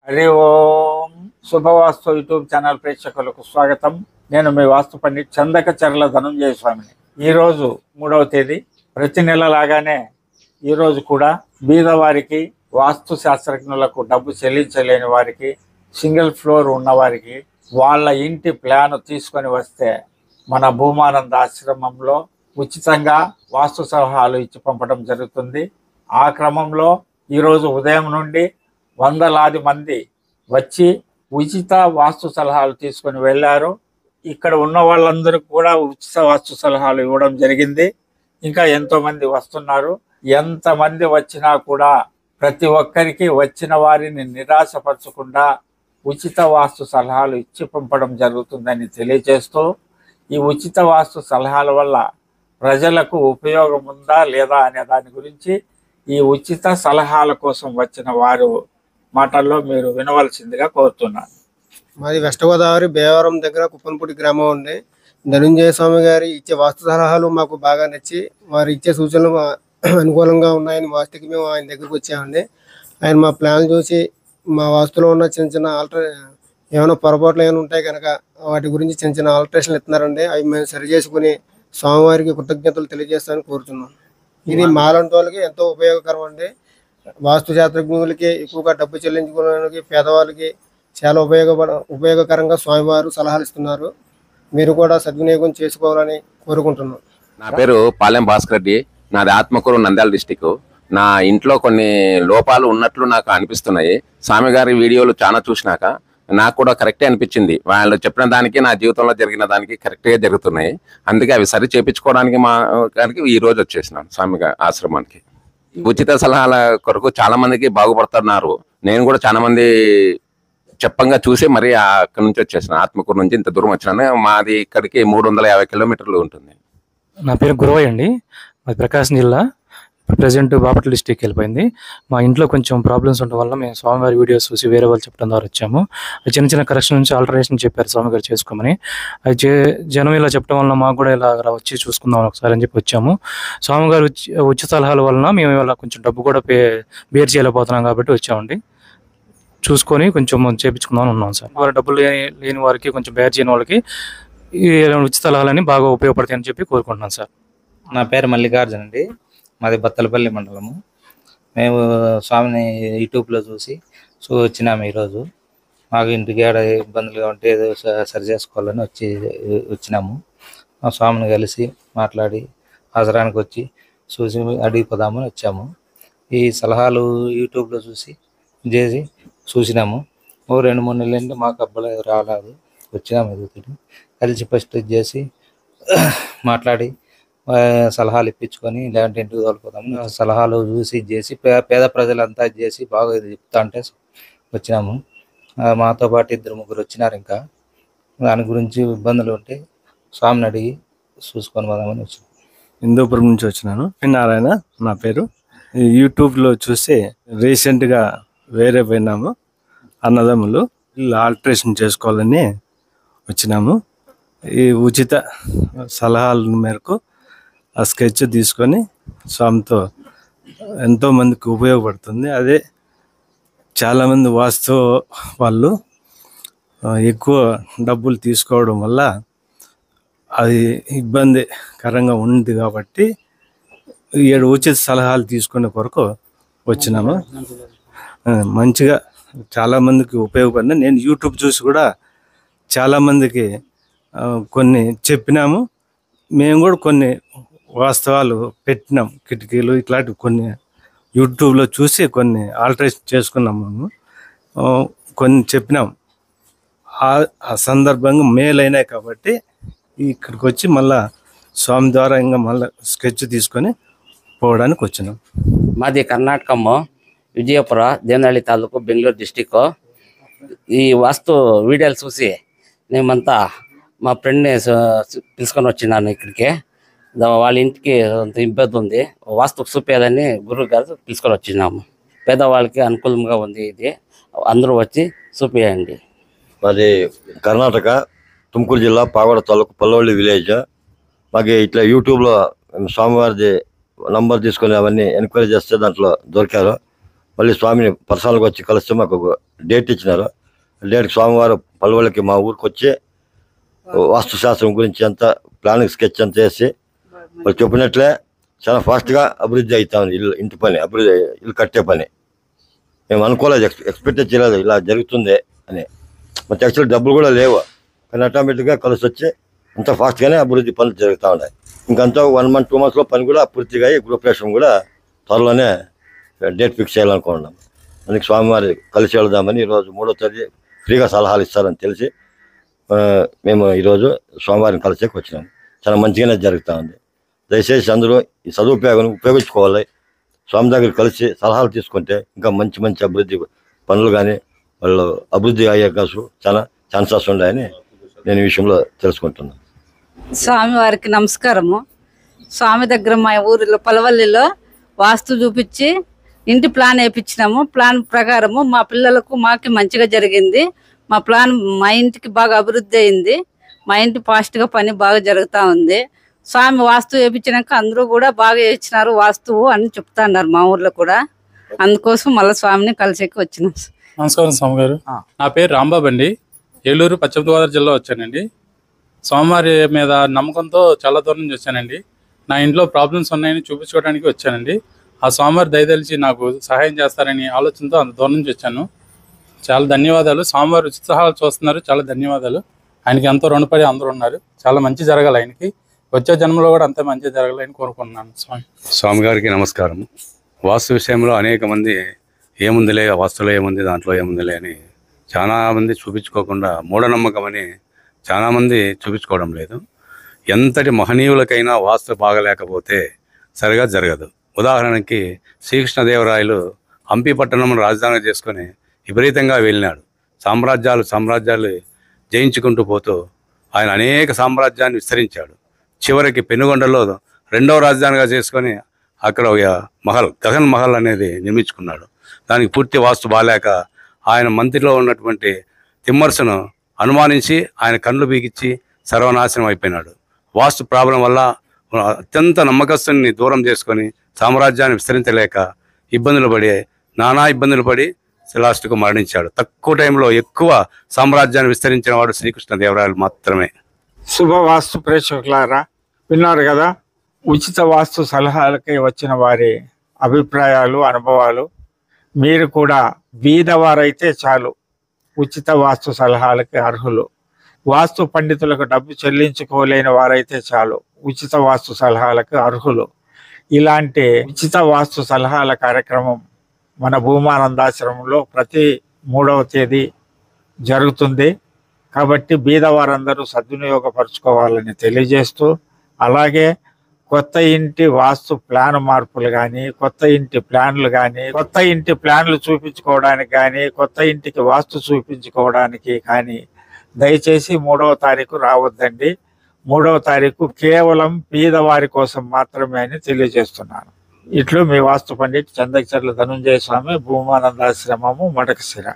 హరి ఓం శుభవాస్తు YouTube channel ప్రేక్షకులకు స్వాగతం. నేను మీ వాస్తు పండిట్ చందకచర్ల ధనంజయ స్వామిని. ఈరోజు 3వ తేదీ. ప్రతి నెల లాగానే ఈరోజు కూడా బీదవారికి, వాస్తు శాస్త్రజ్ఞులకు, డబ్బు చెల్లించలేని వారికి, సింగిల్ ఫ్లోర్ ఉన్నవారికి వాళ్ళ ఇంటి ప్లాన్ తీసుకొని వస్తే మన భూమానంద ఆశ్రమంలో ఉచితంగా వాస్తు సలహాలు ఇచ్చి పంపడం జరుగుతుంది. ఆ క్రమంలో ఈరోజు ఉదయం నుండి వందలాది మంది వచ్చి ఉచిత వాస్తు సలహాలు తీసుకొని వెళ్ళారు. ఇక్కడ ఉన్న వాళ్ళందరూ కూడా ఉచిత వాస్తు సలహాలు ఇవ్వడం జరిగింది. ఇంకా ఎంతోమంది వస్తున్నారు. ఎంతమంది వచ్చినా కూడా ప్రతి ఒక్కరికి వచ్చిన వారిని నిరాశపరచకుండా ఉచిత వాస్తు సలహాలు ఇచ్చి పంపడం జరుగుతుందని తెలియజేస్తూ, ఈ ఉచిత వాస్తు సలహాల వల్ల ప్రజలకు ఉపయోగం ఉందా లేదా అనే దాని గురించి ఈ ఉచిత సలహాల కోసం వచ్చిన వారు మాటల్లో మీరు వినవలసిందిగా కోరుతున్నాను. మాది వెస్ట్ గోదావరి బేవరం దగ్గర కుప్పనపూడి గ్రామం ఉంది. ధనంజయ స్వామి గారి ఇచ్చే వాస్తు సలహాలు మాకు బాగా నచ్చి వారు ఇచ్చే సూచనలు అనుకూలంగా ఉన్నాయని వాస్తుకి మేము ఆయన దగ్గరికి వచ్చామండి. ఆయన మా ప్లాన్ చూసి మా వాస్తులో ఉన్న చిన్న చిన్న ఏమైనా పొరపాట్లు ఏమైనా ఉంటాయి కనుక వాటి గురించి చిన్న చిన్న ఆల్టరేషన్లు ఇస్తున్నారండి. అవి మేము సరి చేసుకుని స్వామివారికి కృతజ్ఞతలు తెలియజేస్తామని కోరుతున్నాం. ఇది మాలాంటి వాళ్ళకి ఎంతో ఉపయోగకరం అండి. వాస్తు శాస్త్రజ్ఞులకి, ఎక్కువగా డబ్బు చెల్లించుకోవడానికి, పేదవాళ్ళకి చాలా ఉపయోగకరంగా స్వామివారు సలహాలు ఇస్తున్నారు. మీరు కూడా సద్వినియోగం చేసుకోవాలని కోరుకుంటున్నాం. నా పేరు పాలెం భాస్కర్ రెడ్డి. నాది ఆత్మకూరు, నంద్యాల డిస్టిక్. నా ఇంట్లో కొన్ని లోపాలు ఉన్నట్లు నాకు అనిపిస్తున్నాయి. స్వామి గారి వీడియోలు చాలా చూసినాక నాకు కూడా కరెక్టే అనిపించింది. వాళ్ళు చెప్పిన దానికి నా జీవితంలో జరిగిన దానికి కరెక్ట్గా జరుగుతున్నాయి. అందుకే అవి సరి చేయించుకోవడానికి ఈ రోజు వచ్చేసినాను స్వామి ఆశ్రమానికి. ఉచిత సలహాల కొరకు చాలా మందికి బాగుపడుతున్నారు. నేను కూడా చాలా మంది చెప్పంగా చూసి మరి అక్కడి నుంచి వచ్చేసిన, ఆత్మకూరు నుంచి ఇంత దూరం వచ్చినాను. మాది ఇక్కడికి 350 కిలోమీటర్లు ఉంటుంది. నా పేరు గురవయ్య అండి. మాది ప్రకాశం జిల్లా. ఇప్పుడు ప్రజెంట్ బాపట్ల డిస్టిక్ వెళ్ళిపోయింది. మా ఇంట్లో కొంచెం ప్రాబ్లమ్స్ ఉండడం వల్ల మేము స్వామివారి వీడియోస్ చూసి వేరే వాళ్ళు చెప్పడం ద్వారా వచ్చాము. అది చిన్న చిన్న కరెక్షన్ నుంచి ఆల్టరేషన్ చెప్పారు స్వామిగారు చేసుకోమని. అది జనం ఇలా చెప్పడం వల్ల మాకు కూడా ఇలా వచ్చి చూసుకుందాం ఒకసారి అని చెప్పి వచ్చాము. స్వామిగారు ఉచిత సలహాల వలన మేము ఇలా కొంచెం డబ్బు కూడా బేర్ చేయలేకపోతున్నాం కాబట్టి వచ్చామండి. చూసుకొని కొంచెం చేయించుకుందామని ఉన్నాం సార్. వారి డబ్బులు లేని వారికి, కొంచెం బేర్ చేయని వాళ్ళకి ఈ ఉచిత సలహాలని బాగా ఉపయోగపడతాయని చెప్పి కోరుకుంటున్నాను సార్. నా పేరు మల్లికార్జున అండి. మాది బత్తలపల్లి మండలము. మేము స్వామిని యూట్యూబ్లో చూసి వచ్చినాము. ఈరోజు మాకు ఇంటికి ఏడ ఇబ్బందులుగా ఉంటే ఏదో సరి చేసుకోవాలని వచ్చినాము. మా స్వామిని కలిసి మాట్లాడి ఆశ్రమానికి వచ్చి చూసి అడిగిపోదామని వచ్చాము. ఈ సలహాలు యూట్యూబ్లో చూసినాము. 2-3 నెలలు మాకు అబ్బాయి రాలేదు. వచ్చినాము ఎదుగుతుంది కలిసి ఫస్ట్ చేసి మాట్లాడి సలహాలు ఇప్పించుకొని లేదంటే ఇంటికి తోలిపోతాము. సలహాలు చూసి చేసి పేద ప్రజలంతా చేసి బాగా చెప్తా అంటే వచ్చినాము. మాతో పాటు 2-3 వచ్చినారు. ఇంకా దాని గురించి ఇబ్బందులు ఉంటే స్వామిని అడిగి చూసుకొని పోదామని వచ్చినాము. హిందూపురం నుంచి వచ్చినాను. నారాయణ నా పేరు. యూట్యూబ్లో చూసి రీసెంట్గా వేరే పోయినాము. అన్నదమ్ములు ఇల్లు ఆల్టరేషన్ చేసుకోవాలని వచ్చినాము. ఈ ఉచిత సలహాల మేరకు ఆ స్కెచ్ తీసుకొని స్వామితో ఎంతోమందికి ఉపయోగపడుతుంది. అదే చాలామంది వాస్తు వాళ్ళు ఎక్కువ డబ్బులు తీసుకోవడం వల్ల అది ఇబ్బందికరంగా ఉంది కాబట్టి 7 ఉచిత సలహాలు తీసుకునే కొరకు వచ్చినాము. మంచిగా చాలామందికి ఉపయోగపడింది. నేను యూట్యూబ్ చూసి కూడా చాలామందికి కొన్ని చెప్పినాము. మేము కూడా కొన్ని వాస్తవాలు పెట్టినాం. కిటికీలు ఇట్లాంటివి కొన్ని యూట్యూబ్లో చూసి కొన్ని ఆల్టరేషన్ చేసుకున్నాము. కొన్ని చెప్పినాం. ఆ సందర్భంగా మేలు అయినాయి కాబట్టి ఇక్కడికి వచ్చి మళ్ళా స్వామి ద్వారా ఇంకా మళ్ళీ స్కెచ్ తీసుకొని పోవడానికి వచ్చినాం. మాది కర్ణాటకము, విజయపుర, దేవనహಳ್ಳಿ తాలూకు, బెంగళూరు డిస్టిక్. ఈ వాస్తు వీడియోలు చూసి మేమంతా మా ఫ్రెండ్ని పిలుచుకొని వచ్చినాను ఇక్కడికి. వాళ్ళ ఇంటికి అంత ఇబ్బంది ఉంది, వాస్తు చూపేదని గురువు గారు పిలుచుకొని వచ్చినాము. పేదవాళ్ళకి అనుకూలంగా ఉంది. ఇది అందరూ వచ్చి చూపేయండి. మాది కర్ణాటక, తుమ్కూరు జిల్లా, పాగోడ తాలూకు, పల్లవల్లి విలేజ్. మాకు ఇట్లా యూట్యూబ్లో స్వామివారిది నంబర్ తీసుకొని అవన్నీ ఎంక్వైరీ చేస్తే దాంట్లో దొరికారు. మళ్ళీ స్వామిని పర్సనల్గా వచ్చి కలిస్తే మాకు ఒక డేట్ ఇచ్చినారు. డేట్కి స్వామివారు పల్లెళ్ళకి మా ఊరికి వచ్చి వాస్తుశాస్త్రం గురించి అంతా ప్లానింగ్ స్కెచ్ అంతా వేసి వాళ్ళు చెప్పినట్లే చాలా ఫాస్ట్గా అభివృద్ధి అవుతా ఉంది. ఇంటి పని అభివృద్ధి, ఇల్లు కట్టే పని మేము అనుకోలేదు, ఎక్స్పెక్ట్ చేయలేదు ఇలా జరుగుతుంది అని. మరి యాక్చువల్ డబ్బులు కూడా లేవు, కానీ ఆటోమేటిక్గా కలిసి వచ్చి అంత ఫాస్ట్గానే అభివృద్ధి పనులు జరుగుతూ ఉన్నాయి. ఇంకంతా 1 month 2 monthsలో పని కూడా పూర్తిగా అయ్యి గృహప్రవేశం కూడా త్వరలోనే డేట్ ఫిక్స్ చేయాలనుకుంటున్నాం. అందుకే స్వామివారి కలిసి వెళదామని ఈరోజు 3వ తేదీ ఫ్రీగా సలహాలు ఇస్తారని తెలిసి మేము ఈరోజు స్వామివారిని కలిసేకి వచ్చినాం. చాలా మంచిగానే జరుగుతూ ఉంది. దయచేసి అందరూ ఈ ఉపయోగించుకోవాలి. స్వామి దగ్గర కలిసి సలహాలు తీసుకుంటే ఇంకా మంచి మంచి అభివృద్ధి పనులు కానీ వాళ్ళు అభివృద్ధి అయ్యే చాలా ఛాన్సెస్ ఉన్నాయని నేను ఈ విషయంలో తెలుసుకుంటున్నాను. స్వామివారికి నమస్కారము. స్వామి దగ్గర మా ఊరిలో పలవల్లిలో వాస్తు చూపించి ఇంటి ప్లాన్ వేయించినాము. ప్లాన్ ప్రకారము మా పిల్లలకు మాకి మంచిగా జరిగింది. మా ఇంటికి బాగా అభివృద్ధి అయింది. మా ఇంటి ఫాస్ట్గా పని బాగా జరుగుతూ ఉంది. స్వామి వాస్తు వేయించినాక అందరూ కూడా బాగా వేయించినారు వాస్తువు అని చెప్తున్నారు మా ఊర్లో కూడా. అందుకోసం మళ్ళీ స్వామిని కలిసేకి వచ్చినాం. నమస్కారం స్వామి గారు. నా పేరు రాంబాబు అండి. ఏలూరు పశ్చిమ గోదావరి జిల్లా వచ్చానండి. స్వామివారి మీద నమ్మకంతో చాలా దూరం నుంచి వచ్చానండి. నా ఇంట్లో ప్రాబ్లమ్స్ ఉన్నాయని చూపించుకోవడానికి వచ్చానండి. ఆ స్వామివారి దయదలిచి నాకు సహాయం చేస్తారని ఆలోచనతో అంత దూరం నుంచి వచ్చాను. చాలా ధన్యవాదాలు. స్వామివారి ఉత్సాహాలు చూస్తున్నారు, చాలా ధన్యవాదాలు. ఆయనకి ఎంతో రుణపడి అందరూ ఉన్నారు. చాలా మంచి జరగాలి ఆయనకి, వచ్చే జన్మలో కూడా అంతే మంచి జరగాలని కోరుకుంటున్నాను. స్వామి గారికి నమస్కారం. వాస్తు విషయంలో అనేక మంది ఏముందిలే, వాస్తులో ఏముంది, దాంట్లో ఏముందిలే అని చాలామంది చూపించుకోకుండా మూఢనమ్మకం అని చాలామంది చూపించుకోవడం లేదు. ఎంతటి మహనీయులకైనా వాస్తు బాగలేకపోతే సరిగా జరగదు. ఉదాహరణకి శ్రీకృష్ణదేవరాయలు హంపి పట్టణం రాజధాని చేసుకొని విపరీతంగా వెళ్ళినాడు. సామ్రాజ్యాలు జయించుకుంటూ పోతూ ఆయన అనేక సామ్రాజ్యాన్ని విస్తరించాడు. చివరికి పెనుగొండలో 2వ రాజధానిగా చేసుకొని అక్కడ గగన్ మహల్ అనేది నిర్మించుకున్నాడు. దానికి పూర్తి వాస్తు బాలేక ఆయన మంత్రిలో ఉన్నటువంటి తిమ్మర్సును అనుమానించి ఆయన కళ్ళు బీగిచ్చి సర్వనాశనం అయిపోయినాడు. వాస్తు ప్రాబ్లం వల్ల అత్యంత నమ్మకస్తుని దూరం చేసుకొని సామ్రాజ్యాన్ని విస్తరించలేక నానా ఇబ్బందులు పడి లాస్ట్కు మరణించాడు. తక్కువ టైంలో ఎక్కువ సామ్రాజ్యాన్ని విస్తరించిన వాడు శ్రీకృష్ణదేవరాయలు మాత్రమే. శుభవాస్తు ప్రేక్షకులారా, విన్నారు కదా ఉచిత వాస్తు సలహాలకి వచ్చిన వారి అభిప్రాయాలు, అనుభవాలు. మీరు కూడా బీదవారైతే చాలు ఉచిత వాస్తు సలహాలకి అర్హులు. వాస్తు పండితులకు డబ్బు చెల్లించుకోలేని వారైతే చాలు ఉచిత వాస్తు సలహాలకు అర్హులు. ఇలాంటి ఉచిత వాస్తు సలహాల కార్యక్రమం మన భూమానందాశ్రమంలో ప్రతి 3వ తేదీ జరుగుతుంది. కాబట్టి బీదవారందరూ సద్వినియోగపరచుకోవాలని తెలియజేస్తూ, అలాగే కొత్త ఇంటి వాస్తు ప్లాన్ మార్పులు కానీ, కొత్త ఇంటి ప్లాన్లు కానీ, కొత్త ఇంటి ప్లాన్లు చూపించుకోవడానికి కానీ, కొత్త ఇంటికి వాస్తు చూపించుకోవడానికి కానీ దయచేసి 3వ తారీఖు రావద్దండి. 3వ తారీఖు కేవలం బీదవారి కోసం మాత్రమే అని తెలియజేస్తున్నాను. ఇట్లు మీ వాస్తు పండిట్ చందకచర్ల ధనుంజయ స్వామి, భూమానందాశ్రమము, మడకశిర.